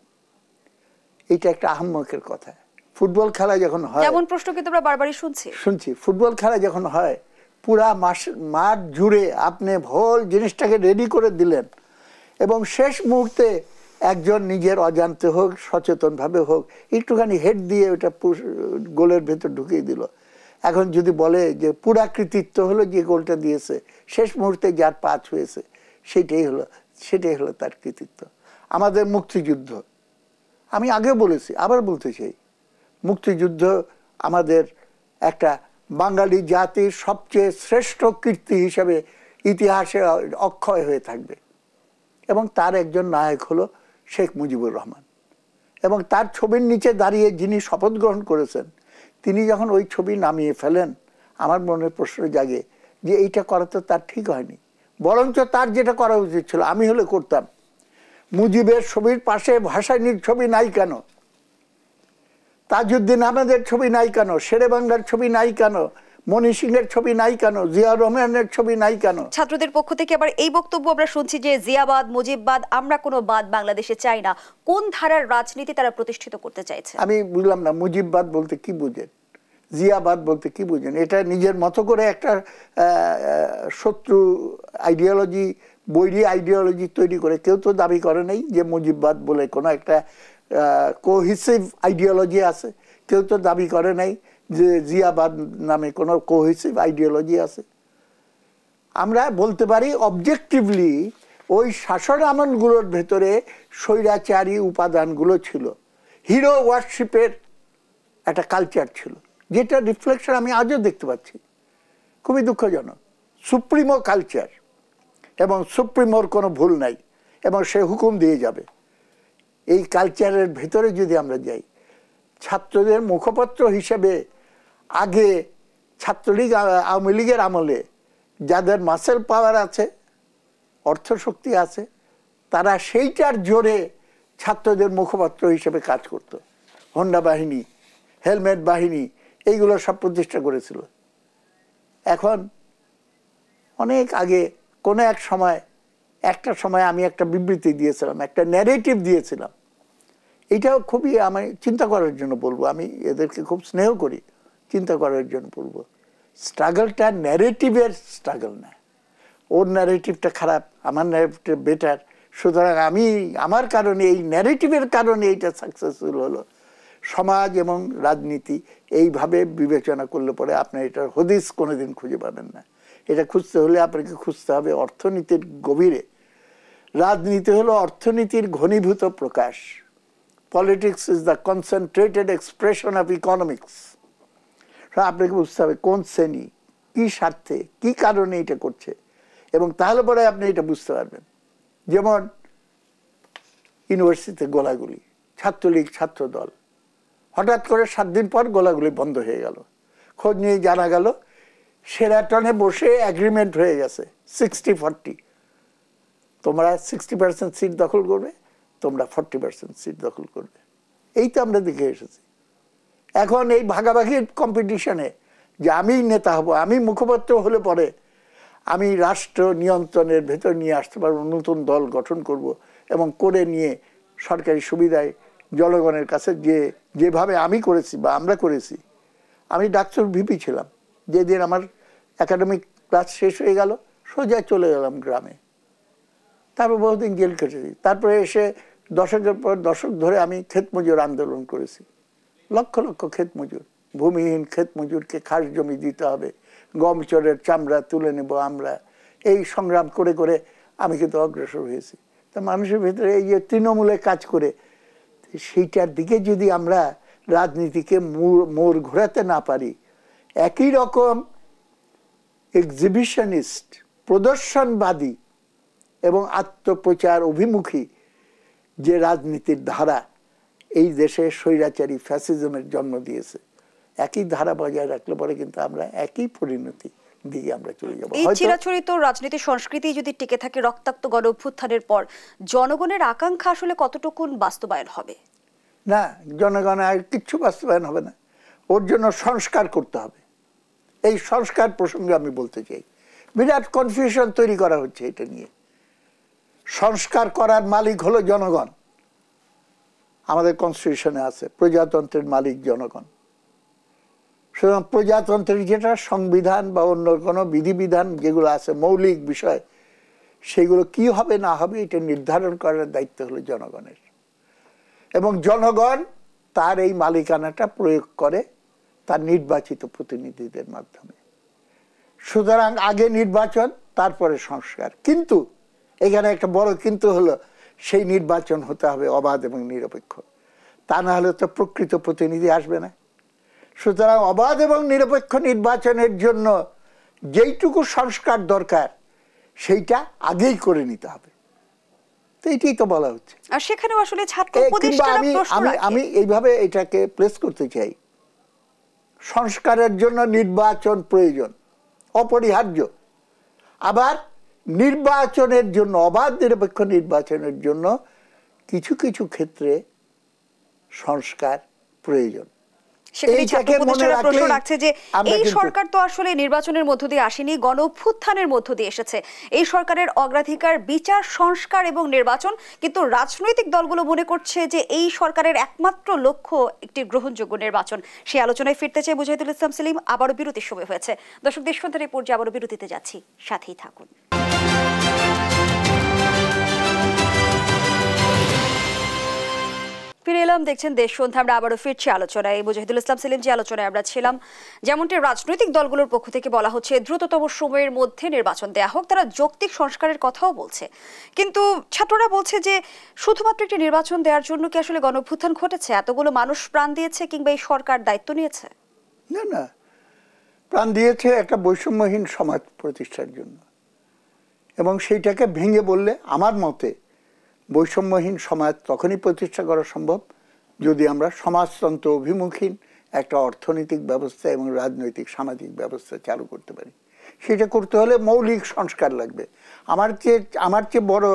এটা একটা আহম্মকের কথা। ফুটবল খেলা যখন হয়, যেমন প্রশ্ন কিন্তু আমরা বারবারই শুনছি, ফুটবল খেলা যখন হয়, পুরা মাঠ জুড়ে আপনি হোল জিনিসটাকে রেডি করে দিলেন এবং শেষ মুহূর্তে একজন নিজের অজান্তে হোক, সচেতনভাবে হোক, একটুখানি হেড দিয়ে ওটা গোলের ভেতর ঢুকিয়ে দিল। এখন যদি বলে যে পুরা কৃতিত্ব হলো যে গোলটা দিয়েছে, শেষ মুহূর্তে যার পাস হয়েছে, সেটাই হলো তার কৃতিত্ব। আমাদের মুক্তিযুদ্ধ, আমি আগেও বলেছি, আবার বলতে চাই, মুক্তিযুদ্ধ আমাদের একটা বাঙালি জাতির সবচেয়ে শ্রেষ্ঠ কীর্তি হিসাবে ইতিহাসে অক্ষয় হয়ে থাকবে। এবং তার একজন নায়ক হলো শেখ মুজিবুর রহমান। এবং তার ছবির নিচে দাঁড়িয়ে যিনি শপথ গ্রহণ করেছেন, তিনি যখন ওই ছবি নামিয়ে ফেলেন, আমার মনে প্রশ্ন জাগে যে এইটা করা তো তার ঠিক হয়নি। বরঞ্চ তার যেটা করা উচিত ছিল, আমি হলে করতাম, মুজিবের ছবির পাশে ভাসানীর ছবি নাই কেন, তাজউদ্দিন আহমেদের ছবি নাই কেন, শেরেবাংলার ছবি নাই কেন, মনি সিংয়ের ছবি নাই কেন, জিয়া রহমানের ছবি নাই কেন? ছাত্রদের পক্ষ থেকে আবার এই বক্তব্য আমরা শুনছি যে জিয়াবাদ, মুজিববাদ, আমরা কোনো বাদ বাংলাদেশে চাই না। কোন ধারার রাজনীতি তারা প্রতিষ্ঠিত করতে চাইছে? আমি বুঝলাম না, মুজিববাদ বলতে কি বুঝেন, জিয়াবাদ বলতে কি বুঝেন? এটা নিজের মতো করে একটা শত্রু আইডিওলজি, বৈরী আইডিওলজি তৈরি করে। কেউ তো দাবি করে নাই যে মুজিববাদ বলে কোনো একটা কোহিসিভ আইডিওলজি আছে। কেউ তো দাবি করে নাই যে জিয়াবাদ নামে কোনো কোহিসিভ আইডিওলজি আছে। আমরা বলতে পারি অবজেক্টিভলি ওই শাসন আমলগুলোর ভেতরে স্বৈরাচারী উপাদানগুলো ছিল, হিরো ওয়ার্শিপের একটা কালচার ছিল, যেটা রিফ্লেকশন আমি আজও দেখতে পাচ্ছি। খুবই দুঃখজনক। সুপ্রিমো কালচার, এবং সুপ্রিমোর কোনো ভুল নাই, এবং সে হুকুম দিয়ে যাবে। এই কালচারের ভেতরে যদি আমরা যাই, ছাত্রদের মুখপত্র হিসেবে আগে ছাত্রলীগ আওয়ামী লীগের আমলে যাদের মাসেল পাওয়ার আছে, অর্থশক্তি আছে, তারা সেইটার জোরে ছাত্রদের মুখপাত্র হিসেবে কাজ করত। হোন্ডা বাহিনী, হেলমেট বাহিনী, এইগুলো সব প্রতিষ্ঠা করেছিল। এখন অনেক আগে কোনো একটা সময় আমি একটা বিবৃতি দিয়েছিলাম, একটা ন্যারেটিভ দিয়েছিলাম। এটাও খুবই আমি চিন্তা করার জন্য বলবো, আমি এদেরকে খুব স্নেহ করি, চিন্তা করার জন্য বলবো। স্ট্রাগলটা ন্যারেটিভের স্ট্রাগল না, ওর ন্যারেটিভটা খারাপ, আমার ন্যারেটিভ বেটার, সুতরাং আমি আমার কারণে, এই ন্যারেটিভের কারণে এইটা সাকসেসফুল হলো। সমাজ এবং রাজনীতি এইভাবে বিবেচনা করলে পরে আপনি এটার হদিস কোনোদিন খুঁজে পাবেন না। এটা খুঁজতে হলে আপনাকে খুঁজতে হবে অর্থনীতির গভীরে। রাজনীতি হলো অর্থনীতির ঘনীভূত প্রকাশ। Politics is the concentrated expression of economics. আপনাকে বুঝতে হবে কোন শ্রেণী, কি স্বার্থে, কি কারণে এটা করছে, এবং তাহলে পরে আপনি এটা বুঝতে পারবেন। যেমন ইউনিভার্সিটিতে গোলাগুলি, ছাত্রলীগ ছাত্র দল, হঠাৎ করে 7 দিন পর গোলাগুলি বন্ধ হয়ে গেল। খোঁজ নিয়ে জানা গেল শেরাটনে বসে এগ্রিমেন্ট হয়ে গেছে 60-40, তোমরা 60% সিট দখল করবে, তোমরা 40% সিট দখল করবে। এই তো আমরা দেখে এসেছি। এখন এই ভাগাভাগির কম্পিটিশনে যে আমি নেতা হব, আমি মুখপাত্র হলে পরে আমি রাষ্ট্র নিয়ন্ত্রণের ভেতর নিয়ে আসতে পারবো, নতুন দল গঠন করব, এবং করে নিয়ে সরকারি সুবিধায় জনগণের কাছে যেভাবে আমি করেছি বা আমরা করেছি। আমি ডাক্তার ভিপি ছিলাম, যেদিন আমার একাডেমিক ক্লাস শেষ হয়ে গেল সোজা চলে গেলাম গ্রামে, তারপর বহুদিন জেল কেটেছি। তারপরে এসে দশকের পর দশক ধরে আমি ক্ষেত মজুর আন্দোলন করেছি। লক্ষ লক্ষ ক্ষেত মজুর, ভূমিহীন ক্ষেত মজুরকে খাস জমি দিতে হবে, গম চোরের চামড়া তুলে নেব আমরা, এই সংগ্রাম করে করে আমি কিন্তু অগ্রসর হয়েছি। তা মানুষের ভেতরে এই যে তৃণমূলে কাজ করে, সেইটার দিকে যদি আমরা রাজনীতিকে মোড় ঘোরাতে না পারি, একই রকম এক্সিবিশনিস্ট, প্রদর্শনবাদী এবং আত্মপ্রচার অভিমুখী যে রাজনীতির ধারা এই দেশে স্বৈরাচারী ফ্যাসিজমের জন্ম দিয়েছে, একই ধারা বজায় রাখলে পরে কিন্তু আমরা একই পরিণতি দিকে আমরা চলে যাব। এই চিরাচরিত রাজনীতি সংস্কৃতি যদি টিকে থাকে রক্তাক্ত গণ অভ্যুত্থানের পর, জনগণের আকাঙ্ক্ষা আসলে কতটুকু বাস্তবায়ন হবে? না, জনগণের আর কিচ্ছু বাস্তবায়ন হবে না। ওর জন্য সংস্কার করতে হবে। এই সংস্কার প্রসঙ্গে আমি বলতে চাই, বিরাট কনফিউশন তৈরি করা হচ্ছে এটা নিয়ে। সংস্কার করার মালিক হলো জনগণ। আমাদের কনস্টিটিউশনে আছে প্রজাতন্ত্রের মালিক জনগণ। সুতরাং প্রজাতন্ত্রের যেটা সংবিধান বা অন্য কোনো বিধিবিধান যেগুলো আছে মৌলিক বিষয়, সেগুলো কি হবে না হবে এটা নির্ধারণ করার দায়িত্ব হলো জনগণের, এবং জনগণ তার এই মালিকানাটা প্রয়োগ করে তার নির্বাচিত প্রতিনিধিদের মাধ্যমে। সুতরাং আগে নির্বাচন, তারপরে সংস্কার। কিন্তু এখানে একটা বড় কিন্তু হলো, সেই নির্বাচন হতে হবে অবাধ এবং নিরপেক্ষ, তা না হলে তো প্রকৃত প্রতিনিধি আসবে না। সুতরাং অবাধ এবং নিরপেক্ষ নির্বাচনের জন্য যেইটুকু সংস্কার দরকার সেইটা আগেই করে নিতে হবে। তো এইটাই তো বলা হচ্ছে। আর সেখানেও আসলে ছাত্র উপদেষ্টারা প্রশ্ন রাখে। আমি এইভাবে এটাকে প্লেস করতে চাই, সংস্কারের জন্য নির্বাচন প্রয়োজন, অপরিহার্য। আবার নির্বাচনের জন্য, অবাধ নিরপেক্ষ নির্বাচনের জন্য কিছু কিছু ক্ষেত্রে সংস্কার প্রয়োজন। সেখানে ছাত্র উপদেষ্টারা প্রশ্ন রাখছে যে এই সরকার তো আসলে নির্বাচনের মধ্য দিয়ে আসেনি, গণ অভ্যুত্থানের মধ্য দিয়ে এসেছে। এই সরকারের অগ্রাধিকার বিচার, সংস্কার এবং নির্বাচন, কিন্তু রাজনৈতিক দলগুলো মনে করছে যে এই সরকারের একমাত্র লক্ষ্য একটি গ্রহণযোগ্য নির্বাচন। সেই আলোচনায় ফিরতে চাই মুজাহিদুল ইসলাম সেলিম। আবারও বিরতির সময় হয়েছে। দর্শক, দেশবন্ধনের পর্যায়ে আবারও বিরতিতে যাচ্ছি, সাথেই থাকুন। ফিরে এলাম, দেখছেন দেশ সন্ধ্যা। আমরা আবারও ফিরছি আলোচনায়। মুজাহিদুল ইসলাম সেলিম, যে আলোচনায় আমরা ছিলাম, যেমনটি রাজনৈতিক দলগুলোর পক্ষ থেকে বলা হচ্ছে দ্রুততম সময়ের মধ্যে নির্বাচন দেয়া হোক, তারা যৌক্তিক সংস্কারের কথাও বলছে, কিন্তু ছাত্ররা বলছে যে শুধুমাত্র একটি নির্বাচন দেওয়ার জন্য কি আসলে গণঅভ্যুত্থান ঘটেছে? এতগুলো মানুষ প্রাণ দিয়েছে কিংবা এই সরকার দায়িত্ব নিয়েছে? না না, প্রাণ দিয়েছে একটা বৈষম্যহীন সমাজ প্রতিষ্ঠার জন্য, এবং সেইটাকে ভেঙে বললে আমার মতে বৈষম্যহীন সমাজ তখনই প্রতিষ্ঠা করা সম্ভব যদি আমরা সমাজতন্ত্র অভিমুখীন একটা অর্থনৈতিক ব্যবস্থা এবং রাজনৈতিক সামাজিক ব্যবস্থা চালু করতে পারি। সেটা করতে হলে মৌলিক সংস্কার লাগবে। আমার চেয়ে বড়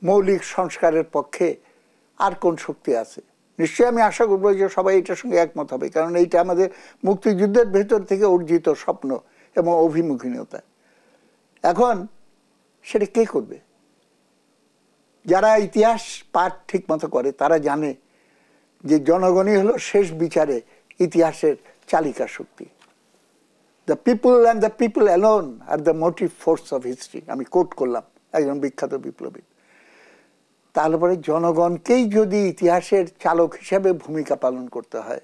মৌলিক সংস্কারের পক্ষে আর কোন শক্তি আছে? নিশ্চয়ই আমি আশা করবো যে সবাই এটার সঙ্গে একমত হবে, কারণ এইটা আমাদের মুক্তিযুদ্ধের ভেতর থেকে অর্জিত স্বপ্ন এবং অভিমুখীনতা। এখন সেটা কে করবে? যারা ইতিহাস পাঠ ঠিক মতো করে তারা জানে যে জনগণই হলো শেষ বিচারে ইতিহাসের চালিকা শক্তি। The people and the people alone are the motive force of history. আমি কোট করলাম একজন বিখ্যাত বিপ্লবী। তাহলে পরে জনগণকেই যদি ইতিহাসের চালক হিসাবে ভূমিকা পালন করতে হয়,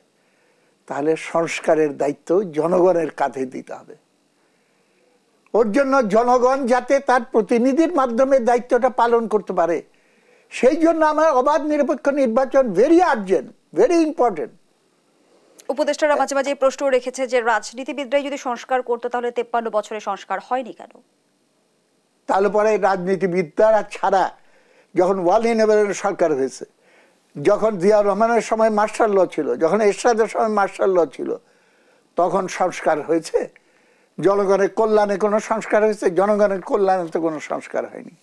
তাহলে সংস্কারের দায়িত্ব জনগণের কাঁধে দিতে হবে। ওর জন্য জনগণ যাতে তার প্রতিনিধির মাধ্যমে দায়িত্বটা পালন করতে পারে, সেই জন্য আমার অবাধ নিরপেক্ষ নির্বাচন ভেরি আর্জেন্ট, ভেরি ইম্পর্টেন্ট। উপদেষ্টারা মাঝে মাঝে প্রশ্ন রেখেছে যে রাজনীতিবিদরাই যদি সংস্কার করতো তাহলে 53 বছরে সংস্কার হয়নি কেন? তাহলে পরে রাজনীতিবিদরা ছাড়া যখন ওয়াল ইনেভারের সরকার হয়েছে, যখন জিয়াউর রহমানের সময় মার্শাল ল ছিল, যখন এরশাদের সময় মার্শাল ল ছিল, তখন সংস্কার হয়েছে? জনগণের কল্যাণে কোনো সংস্কার হয়েছে? জনগণের কল্যাণে তো কোনো সংস্কার হয়নি।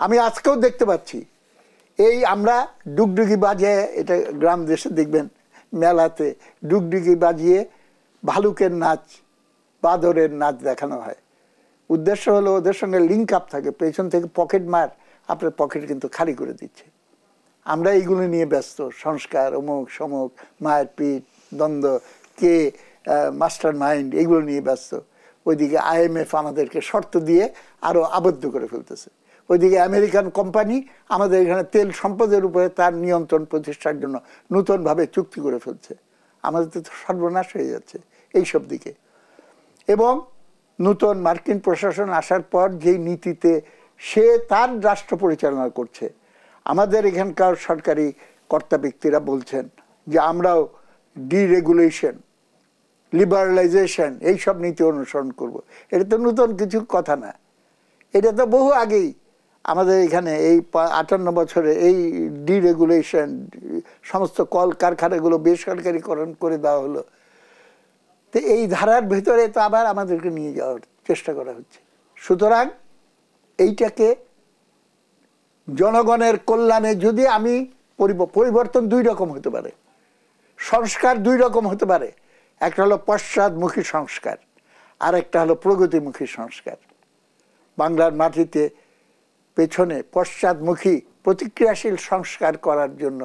আমি আজকেও দেখতে পাচ্ছি এই আমরা ডুগডুগি বাজিয়ে, এটা গ্রাম দেশে দেখবেন মেলাতে ডুগডুগি বাজিয়ে ভালুকের নাচ, বাদরের নাচ দেখানো হয়। উদ্দেশ্য হলো ওদের সঙ্গে লিঙ্ক আপ থাকে, পেছন থেকে পকেট মার, আপনার পকেট কিন্তু খালি করে দিচ্ছে। আমরা এইগুলো নিয়ে ব্যস্ত, সংস্কার, অমুক সমুক, মায়ের পিঠ, দ্বন্দ্ব, কে মাস্টার মাইন্ড, এগুলো নিয়ে ব্যস্ত। ওইদিকে IMF আমাদেরকে শর্ত দিয়ে আরো আবদ্ধ করে ফেলতেছে। ওইদিকে আমেরিকান কোম্পানি আমাদের এখানে তেল সম্পদের উপরে তার নিয়ন্ত্রণ প্রতিষ্ঠার জন্য নতুনভাবে চুক্তি করে ফেলছে। আমাদের তো সর্বনাশ হয়ে যাচ্ছে এইসব দিকে। এবং নতুন মার্কিন প্রশাসন আসার পর যেই নীতিতে সে তার রাষ্ট্র পরিচালনা করছে, আমাদের এখানকার সরকারি কর্তা ব্যক্তিরা বলছেন যে আমরাও ডিরেগুলেশন, লিবারালাইজেশন, এইসব নীতি অনুসরণ করব। এটা তো নতুন কিছু কথা না, এটা তো বহু আগেই আমাদের এখানে এই 58 বছরে এই ডিরেগুলেশন, সমস্ত কল কারখানাগুলো বেসরকারিকরণ করে দেওয়া হলো। তো এই ধারার ভেতরে তো আবার আমাদেরকে নিয়ে যাওয়ার চেষ্টা করা হচ্ছে। সুতরাং এইটাকে জনগণের কল্যাণে যদি আমি পরিবর্তন দুই রকম হতে পারে, সংস্কার দুই রকম হতে পারে। একটা হলো পশ্চাদমুখী সংস্কার, আর একটা হলো প্রগতিমুখী সংস্কার। বাংলার মাটিতে পেছনে পশ্চাদমুখী প্রতিক্রিয়াশীল সংস্কার করার জন্য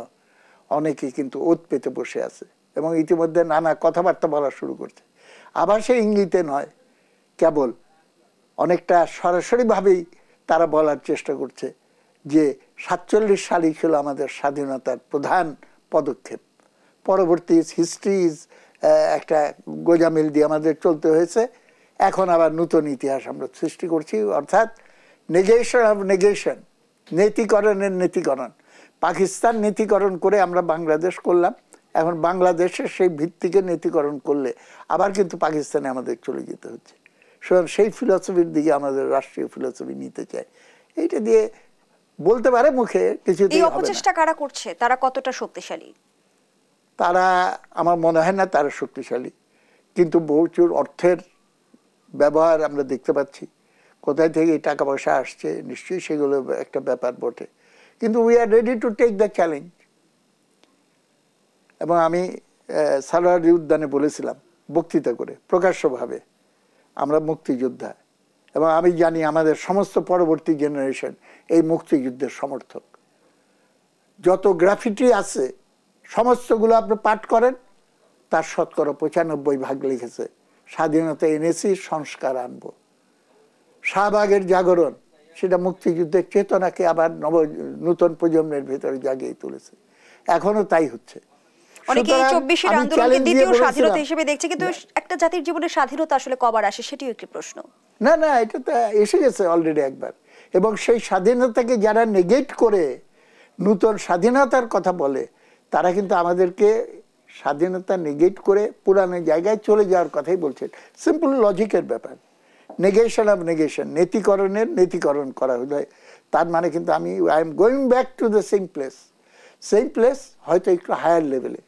অনেকে কিন্তু ওত পেতে বসে আছে এবং ইতিমধ্যে নানা কথাবার্তা বলা শুরু করছে। আবার সে ইঙ্গিতে নয়, কেবল অনেকটা সরাসরিভাবেই তারা বলার চেষ্টা করছে যে 47 সালই ছিল আমাদের স্বাধীনতার প্রধান পদক্ষেপ। পরবর্তী হিস্ট্রি একটা গোজামিল দিয়ে আমাদের চলতে হয়েছে। এখন আবার নতুন ইতিহাস আমরা সৃষ্টি করছি, অর্থাৎ নেগেশন অফ নেগেশন, নেতিকরণের নেতিকরণ। পাকিস্তান নেতিকরণ করে আমরা বাংলাদেশ করলাম, এখন বাংলাদেশের সেই ভিত্তিকে নেতিকরণ করলে আবার কিন্তু পাকিস্তানে আমাদের চলে যেতে হচ্ছে। সুতরাং সেই ফিলসফির দিকে আমাদের রাষ্ট্রীয় ফিলসফি নিতে চায়। এইটা দিয়ে বলতে পারে মুখে কিছু। এই অপচেষ্টা কারা করছে? তারা কতটা শক্তিশালী? তারা, আমার মনে হয় না তারা শক্তিশালী, কিন্তু প্রচুর অর্থের ব্যবহার আমরা দেখতে পাচ্ছি। কোথায় থেকে টাকা পয়সা আসছে নিশ্চয়ই সেগুলো একটা ব্যাপার বটে, কিন্তু we are ready to take the challenge. এবং আমি সালোয়ারী উদ্যানে বলেছিলাম বক্তৃতা করে প্রকাশ্যভাবে, আমরা মুক্তিযোদ্ধা, এবং আমি জানি আমাদের সমস্ত পরবর্তী জেনারেশন এই মুক্তিযুদ্ধের সমর্থক। যত গ্রাফিটি আছে সমস্তগুলো আপনি পাঠ করেন, তার 95% লিখেছে স্বাধীনতা এনেছি, সংস্কার আনবো। শাহবাগের জাগরণ, সেটা মুক্তিযুদ্ধের চেতনাকে আবার নতুন প্রজন্মের ভেতরে জাগিয়ে তুলেছে। এখনো তাই হচ্ছে। অনেকে 24-এর আন্দোলনকে দ্বিতীয় স্বাধীনতা হিসেবে দেখছে, কিন্তু একটা জাতির জীবনে স্বাধীনতা আসলে কবার আসে সেটিও একটি প্রশ্ন। না না, এটা তো এসে গেছে অলরেডি একবার, এবং সেই স্বাধীনতাকে যারা নেগেট করে নতুন স্বাধীনতার কথা বলে তারা কিন্তু আমাদেরকে স্বাধীনতা নেগেট করে পুরানো জায়গায় চলে যাওয়ার কথাই বলছেন। সিম্পল লজিকের ব্যাপার, নেগেশন অফ নেগেশন, নেতিকরণের নেতিকরণ করা হলে তার মানে কিন্তু আমি I am going back to the same place হয়তো একটু হায়ার লেভেলে।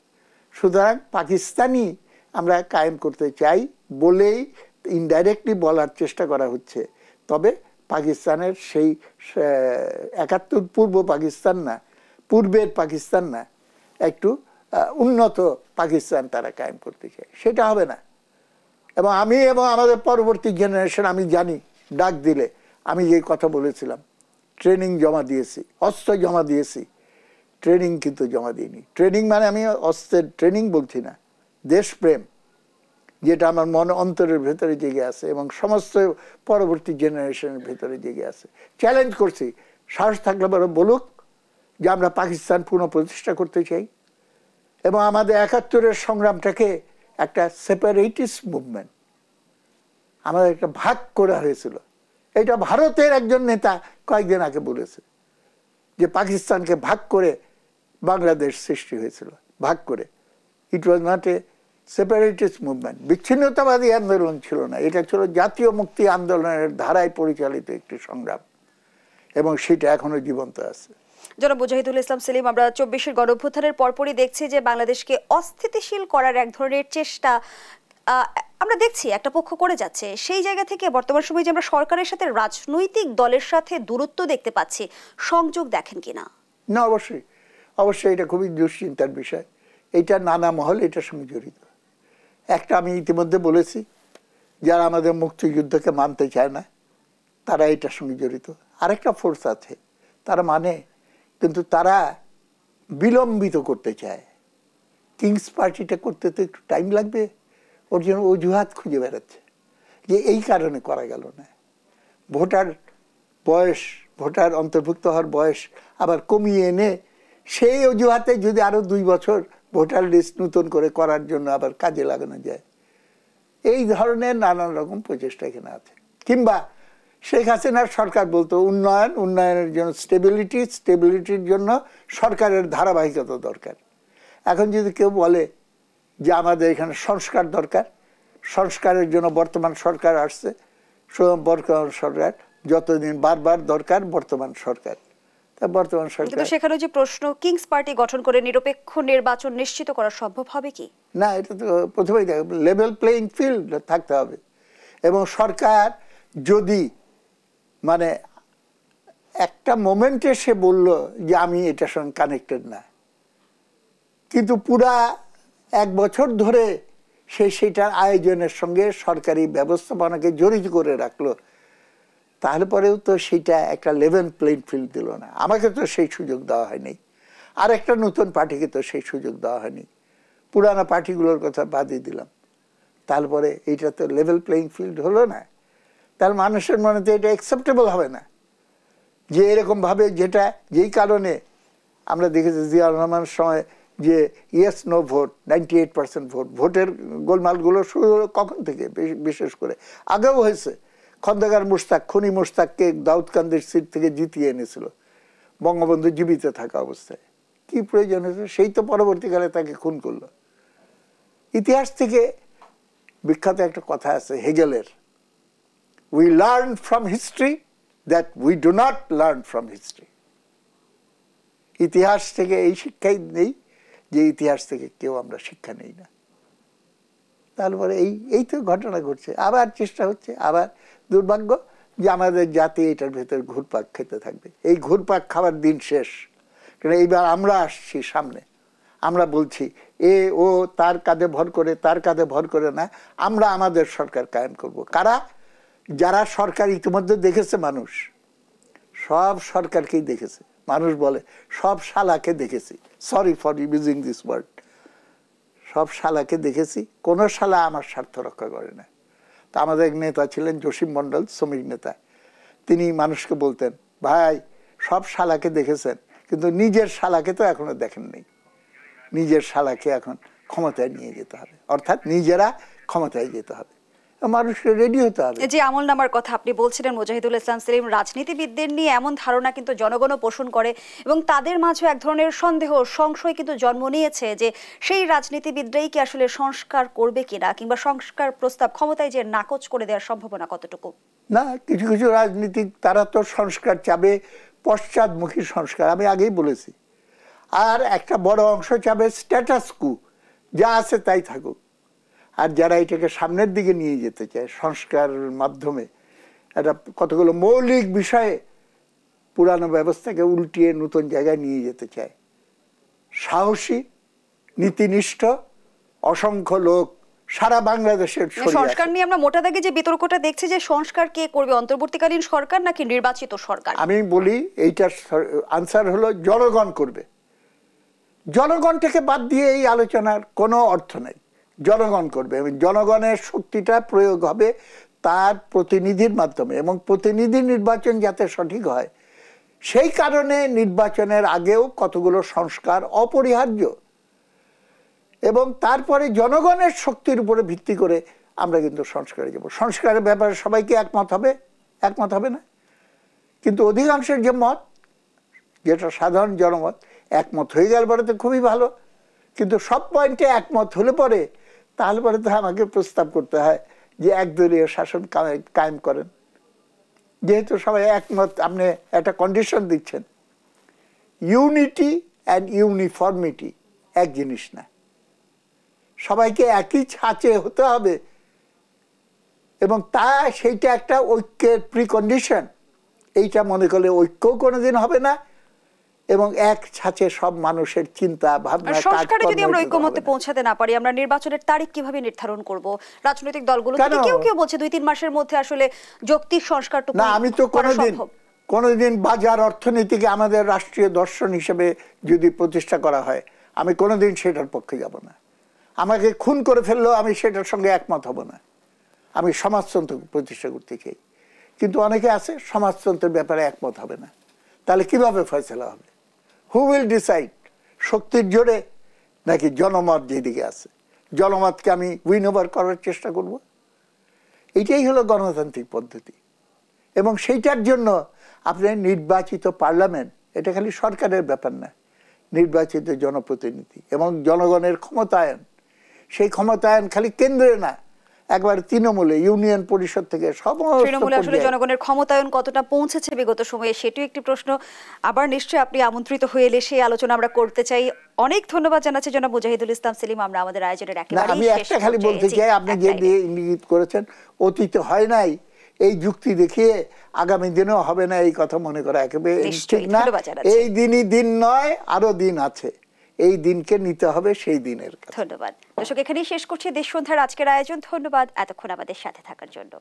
সুতরাং পাকিস্তানি আমরা কায়েম করতে চাই বলেই ইনডাইরেক্টলি বলার চেষ্টা করা হচ্ছে। তবে পাকিস্তানের সেই ৭১ পূর্ব পাকিস্তান না, পূর্বের পাকিস্তান না, একটু উন্নত পাকিস্তান তারা কায়েম করতে চায়, সেটা হবে না। এবং আমি এবং আমাদের পরবর্তী জেনারেশন, আমি জানি ডাক দিলে আমি যে কথা বলেছিলাম, ট্রেনিং জমা দিয়েছি, অস্ত্র জমা দিয়েছি, ট্রেনিং কিন্তু জমা দিইনি। ট্রেনিং মানে আমি অস্ত্রের ট্রেনিং বলছি না, দেশপ্রেম যেটা আমার মনে অন্তরের ভেতরে জেগে আছে এবং সমস্ত পরবর্তী জেনারেশনের ভেতরে জেগে আছে। চ্যালেঞ্জ করছি, সাহস থাকলে বড় বলুক যে আমরা পাকিস্তান পুনঃপ্রতিষ্ঠা করতে চাই এবং আমাদের ৭১-এর সংগ্রামটাকে একটা সেপারেটিস্ট মুভমেন্ট, আমাদের একটা ভাগ করা হয়েছিল। এটা ভারতের একজন নেতা কয়েকদিন আগে বলেছে যে পাকিস্তানকে ভাগ করে বাংলাদেশ সৃষ্টি হয়েছিল, ভাগ করে। It was not a separatist movement, বিচ্ছিন্নতাবাদী আন্দোলন ছিল না, এটা ছিল জাতীয় মুক্তি আন্দোলনের ধারায় পরিচালিত একটি সংগ্রাম এবং সেটা এখনো জীবন্ত আছে। জনাব মুজাহিদুল ইসলাম সেলিম, আমরা 24-এর গণঅভ্যুত্থানের পরপরই দেখছি যে বাংলাদেশকে অস্থিতিশীল করার এক ধরনের চেষ্টা আমরা দেখছি একটা পক্ষ করে যাচ্ছে। সেই জায়গা থেকে বর্তমান সময়ে যে আমরা সরকারের সাথে রাজনৈতিক দলের সাথে দূরত্ব দেখতে পাচ্ছি, সংযোগ দেখেন কিনা? না, অবশ্যই অবশ্যই, এটা খুবই দুশ্চিন্তার বিষয়। এটা নানা মহল এটার সঙ্গে জড়িত। একটা আমি ইতিমধ্যে বলেছি, যারা আমাদের মুক্তিযুদ্ধকে মানতে চায় না তারা এটার সঙ্গে জড়িত। আরেকটা ফোর্স আছে, তারা মানে কিন্তু তারা বিলম্বিত করতে চায়। কিংস পার্টিটা করতে তো একটু টাইম লাগবে, ওর জন্য অজুহাত খুঁজে বেড়াচ্ছে যে এই কারণে করা গেল না। ভোটার বয়স, ভোটার অন্তর্ভুক্ত হওয়ার বয়স আবার কমিয়ে এনে সেই অজুহাতে যদি আরো 2 বছর ভোটার লিস্ট নতুন করে করার জন্য আবার কাজে লাগানো যায়, এই ধরনের নানান রকম প্রচেষ্টা এখানে আছে। কিংবা শেখ হাসিনার সরকার বলতো উন্নয়নের জন্য স্টেবিলিটির জন্য সরকারের ধারাবাহিকতা দরকার। এখন যদি কেউ বলে যে আমাদের এখানে সংস্কার দরকার, সংস্কারের জন্য বর্তমান সরকার আসছে, বর্তমান সরকার যতদিন বারবার দরকার বর্তমান সরকার, তা বর্তমান সরকার। কিন্তু সেখানে যে প্রশ্ন, কিংস পার্টি গঠন করে নিরপেক্ষ নির্বাচন নিশ্চিত করা সম্ভব হবে কি? না, এটা তো প্রথমেই লেভেল প্লেইং ফিল্ড থাকতে হবে। এবং সরকার যদি মানে একটা মোমেন্টে সে বলল যে আমি এটার সঙ্গে কানেক্টেড না, কিন্তু পুরা 1 বছর ধরে সেটার আয়োজনের সঙ্গে সরকারি ব্যবস্থাপনাকে জড়িত করে রাখলো, তাহলে পরেও তো সেটা একটা লেভেল প্লেইং ফিল্ড দিল না। আমাকে তো সেই সুযোগ দেওয়া হয়নি, আর একটা নতুন পার্টিকে তো সেই সুযোগ দেওয়া হয়নি, পুরানো পার্টিগুলোর কথা বাদই দিলাম। তারপরে এইটা তো লেভেল প্লেইং ফিল্ড হলো না। তাহলে মানুষের মনে তো এটা অ্যাকসেপ্টেবল হবে না যে এরকমভাবে, যেই কারণে আমরা দেখেছি জিয়াউর রহমানের সময় যে ইয়েস নো ভোট, 98% ভোট, ভোটের গোলমালগুলো শুরু হলো কখন থেকে? বিশেষ করে আগেও হয়েছে। খন্দকার মুশতাক, খুনি মুশতাককে দাউদকান্দির সিট থেকে জিতিয়ে এনেছিল বঙ্গবন্ধু জীবিত থাকা অবস্থায়। কি প্রয়োজন হয়েছে? সেই তো পরবর্তীকালে তাকে খুন করলো। ইতিহাস থেকে বিখ্যাত একটা কথা আছে হেগেলের, we learn from history that we do not learn from history. ইতিহাস থেকে এই শিক্ষাই নেই যে ইতিহাস থেকে কেউ আমরা শিক্ষা নেই না। তারপরে এই তো ঘটনা ঘটছে, আবার চেষ্টা হচ্ছে, আবার দুর্ভাগ্য যে আমাদের জাতি এটার ভেতর ঘুরপাক খেতে থাকবে। এই ঘুরপাক খাওয়ার দিন শেষ, কারণ এইবার আমরা আসছি সামনে, আমরা বলছি ও তার কাঁধে ভর করে, তার কাঁধে ভর করে না, আমরা আমাদের সরকার কায়েম করব। কারা? যারা সরকার ইতিমধ্যে দেখেছে, মানুষ সব সরকারকেই দেখেছে। মানুষ বলে সব শালাকে দেখেছি, sorry for using this word, সব শালাকে দেখেছি, কোনো শালা আমার স্বার্থ রক্ষা করে না। তা আমাদের এক নেতা ছিলেন জসিম মণ্ডল, শ্রমিক নেতা, তিনি মানুষকে বলতেন, ভাই সব শালাকে দেখেছেন কিন্তু নিজের শালাকে তো এখনো দেখেন নেই। নিজের শালাকে এখন ক্ষমতায় নিয়ে যেতে হবে, অর্থাৎ নিজেরা ক্ষমতায় যেতে হবে, মানুষকে রেডি হতে হবে। যে আমলনামার কথা আপনি বলছিলেন মুজাহিদুল ইসলাম সেলিম, রাজনীতিবিদদের নিয়ে এমন ধারণা কিন্তু জনগণও পোষণ করে এবং তাদের মাঝে এক ধরনের সন্দেহ সংশয় কিন্তু জন্ম নিয়েছে যে সেই রাজনীতিবিদরাই কি আসলে সংস্কার করবে কিনা, কিংবা সংস্কার প্রস্তাব ক্ষমতায় যে নাকচ করে দেওয়ার সম্ভাবনা কতটুকু। না, কিছু কিছু রাজনীতিক তারা তো সংস্কার চাবে, পশ্চাদমুখী সংস্কার, আমি আগেই বলেছি। আর একটা বড় অংশ চাবে স্ট্যাটাস কু, যা আছে তাই থাকুক। আর যারা এটাকে সামনের দিকে নিয়ে যেতে চায় সংস্কারের মাধ্যমে, একটা কতগুলো মৌলিক বিষয়ে পুরানো ব্যবস্থাকে উল্টিয়ে নতুন জায়গায় নিয়ে যেতে চায়, সাহসী নীতিনিষ্ঠ অসংখ্য লোক সারা বাংলাদেশের সংস্কার নিয়ে আমরা মোটা দাগে যে বিতর্কটা দেখছি যে সংস্কার কে করবে, অন্তর্বর্তীকালীন সরকার নাকি নির্বাচিত সরকার। আমি বলি এইটার আনসার হলো জনগণ করবে। জনগণটাকে বাদ দিয়ে এই আলোচনার কোনো অর্থ নেই। জনগণ করবে এবং জনগণের শক্তিটা প্রয়োগ হবে তার প্রতিনিধির মাধ্যমে, এবং প্রতিনিধি নির্বাচন যাতে সঠিক হয় সেই কারণে নির্বাচনের আগেও কতগুলো সংস্কার অপরিহার্য, এবং তারপরে জনগণের শক্তির উপরে ভিত্তি করে আমরা কিন্তু সংস্কারে যাব। সংস্কারের ব্যাপারে সবাইকে একমত হবে না, কিন্তু অধিকাংশের যে মত, যেটা সাধারণ জনমত, একমত হয়ে গেল পরে তো খুবই ভালো। কিন্তু সব পয়েন্টে একমত হলে পরে তাহলে পরে তো আমাকে প্রস্তাব করতে হয় যে একদলীয় শাসন কায়েম করেন। যেহেতু সবাই একমত, আপনি একটা কন্ডিশন দিচ্ছেন। ইউনিটি অ্যান্ড ইউনিফর্মিটি এক জিনিস না, সবাইকে একই ছাঁচে হতে হবে, এবং সেইটা একটা ঐক্যের প্রিকন্ডিশন। এইটা মনে করলে ঐক্যও কোনোদিন হবে না, এবং এক ছাঁচে সব মানুষের চিন্তা ভাবনা। সংস্কারে যদি আমরা ঐক্যমত্যে পৌঁছাতে না পারি, আমরা নির্বাচনের তারিখ কিভাবে নির্ধারণ করব? রাজনৈতিক দলগুলো থেকে কেউ বলছে 2-3 মাসের মধ্যে আসলে যৌক্তিক সংস্কারটুকু। না, আমি তো কোনোদিন বাজার অর্থনীতিকে আমাদের রাষ্ট্রীয় দর্শন হিসেবে যদি প্রতিষ্ঠা করা হয়, আমি কোনোদিন সেটার পক্ষে যাব না। আমাকে খুন করে ফেললেও আমি সেটার সঙ্গে একমত হব না। আমি সমাজতন্ত্র প্রতিষ্ঠা করতে চাই, কিন্তু অনেকে আছে সমাজতন্ত্রের ব্যাপারে একমত হবে না। তাহলে কিভাবে ফয়সালা হবে? Who will decide? শক্তির জোরে নাকি জনমত যেদিকে আছে, জনমতকে আমি উইন ওভার করার চেষ্টা করব? এইটাই হলো গণতান্ত্রিক পদ্ধতি। এবং সেইটার জন্য আপনার নির্বাচিত পার্লামেন্ট, এটা খালি সরকারের ব্যাপার না, নির্বাচিত জনপ্রতিনিধি এবং জনগণের ক্ষমতায়ন। সেই ক্ষমতায়ন খালি কেন্দ্রে না, একবার তৃণমূলে, ইউনিয়ন পরিষদ থেকে তৃণমূলে আসলে জনগণের ক্ষমতায়ন কতটা পৌঁছেছে বিগত সময়ে, সেটিও একটি প্রশ্ন। আবার নিশ্চয়ই আপনি আমন্ত্রিত হয়ে এলে সেই আলোচনা আমরা করতে চাই। অনেক ধন্যবাদ জানাচ্ছি জনাব মুজাহিদুল ইসলাম সেলিম। আমরা আমাদের আয়োজনের একেবারে আমি একটা খালি বলতে চাই, আপনি যে ইঙ্গিত করেছেন অতীতে হয় নাই এই যুক্তি দেখিয়ে আগামী দিনেও হবে না এই কথা মনে করা একেবারে ঠিক না। এই দিনই দিন নয়, আরো দিন আছে, এই দিনকে নিতে হবে সেই দিনের। ধন্যবাদ দর্শক, এখানেই শেষ করছি দেশ সন্ধ্যার আজকের আয়োজন। ধন্যবাদ এতক্ষণ আমাদের সাথে থাকার জন্য।